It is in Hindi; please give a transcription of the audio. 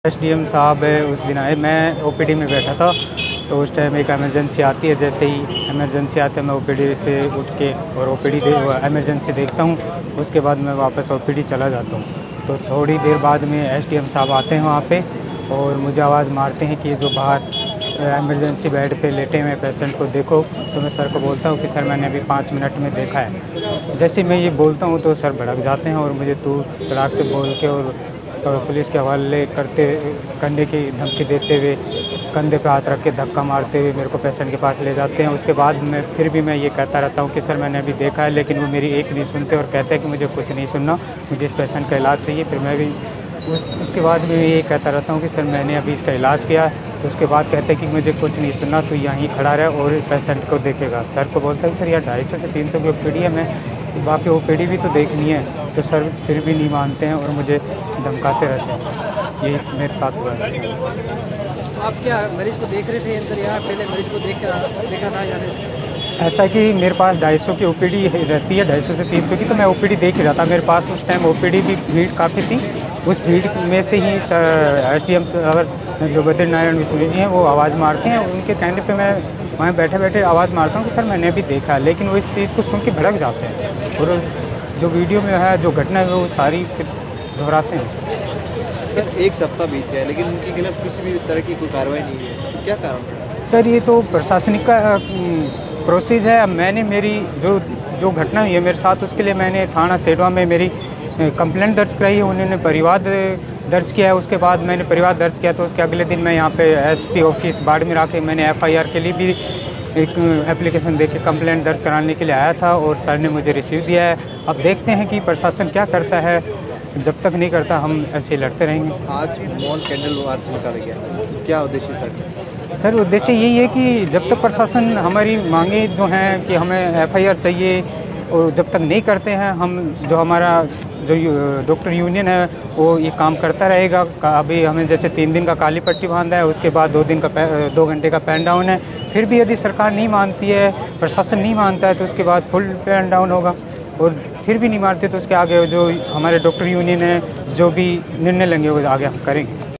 एसडीएम साहब उस दिन आए, मैं ओपीडी में बैठा था तो उस टाइम एक इमरजेंसी आती है। जैसे ही इमरजेंसी आती है मैं ओपीडी से उठ के और ओपीडी इमरजेंसी देखता हूँ, उसके बाद मैं वापस ओपीडी चला जाता हूँ। तो थोड़ी देर बाद में एसडीएम साहब आते हैं वहाँ पे और मुझे आवाज़ मारते हैं कि जो बाहर इमरजेंसी बेड पे लेटे हुए पेशेंट को देखो। तो मैं सर को बोलता हूँ कि सर मैंने अभी 5 मिनट में देखा है। जैसे मैं ये बोलता हूँ तो सर भड़क जाते हैं और मुझे तू तड़ाक से बोल के और पुलिस के हवाले करने की धमकी देते हुए कंधे पे हाथ रख के धक्का मारते हुए मेरे को पेशेंट के पास ले जाते हैं। उसके बाद फिर भी मैं ये कहता रहता हूँ कि सर मैंने अभी देखा है, लेकिन वो मेरी एक नहीं सुनते और कहते हैं कि मुझे कुछ नहीं सुनना, मुझे इस पेशेंट का इलाज चाहिए। फिर मैं भी उसके बाद भी ये कहता रहता हूँ कि सर मैंने अभी इसका इलाज किया है। तो उसके बाद कहते हैं कि मुझे कुछ नहीं सुनना, तो यहीं खड़ा रहे और पेशेंट को देखेगा। सर को बोलता है सर यार 250 से 300 की ओपीडी है, मैं बाकी ओपीडी भी तो देखनी है। तो सर फिर भी नहीं मानते हैं और मुझे धमकाते रहते हैं। यही मेरे साथ हुआ है। आप क्या मरीज को देख रहे थे अंदर, या पहले मरीज को देखा था या नहीं? ऐसा कि मेरे पास 250 की ओपीडी रहती है, 250 से 300 की, तो मैं ओपीडी देख ही रहा था। मेरे पास उस टाइम ओपीडी भी भीड़ काफ़ी थी। उस भीड़ में से ही एसडीएम अगर जो बद्रीनारायण विश्वजी हैं वो आवाज़ मारते हैं। उनके कहने पे मैं वहाँ बैठे बैठे आवाज़ मारता हूँ कि सर मैंने भी देखा है, लेकिन वो इस चीज़ को सुन के भड़क जाते हैं और जो वीडियो में है जो घटना है वो सारी फिर दोहराते हैं। सर 1 सप्ताह बीत गया लेकिन उनके खिलाफ किसी भी तरह की कोई कार्रवाई नहीं है, क्या कारण है? सर ये तो प्रशासनिक का प्रोसेस है। मैंने मेरी जो घटना हुई है मेरे साथ, उसके लिए मैंने थाना सेडवा में मेरी कंप्लेंट दर्ज कराई है। उन्होंने परिवाद दर्ज किया है। उसके बाद मैंने परिवाद दर्ज किया तो उसके अगले दिन मैं यहाँ पे एसपी ऑफिस बाड़मेर आके मैंने एफआईआर के लिए भी एक एप्लीकेशन दे के कंप्लेंट दर्ज कराने के लिए आया था और सर ने मुझे रिसीव दिया है। अब देखते हैं कि प्रशासन क्या करता है। जब तक नहीं करता हम ऐसे ही लड़ते रहेंगे। आज मॉल कैंडल मार्च निकाला गया, क्या उद्देश्य सर? सर उद्देश्य यही है कि जब तक प्रशासन हमारी मांगे जो हैं कि हमें एफआईआर चाहिए, और जब तक नहीं करते हैं हम जो हमारा जो डॉक्टर यूनियन है वो ये काम करता रहेगा। अभी हमें जैसे 3 दिन का काली पट्टी बांधा है, उसके बाद 2 घंटे का पैन डाउन है। फिर भी यदि सरकार नहीं मानती है, प्रशासन नहीं मानता है, तो उसके बाद फुल पैन डाउन होगा। और फिर भी नहीं मानते तो उसके आगे जो हमारे डॉक्टर यूनियन है जो भी निर्णय लेंगे वो आगे हम करेंगे।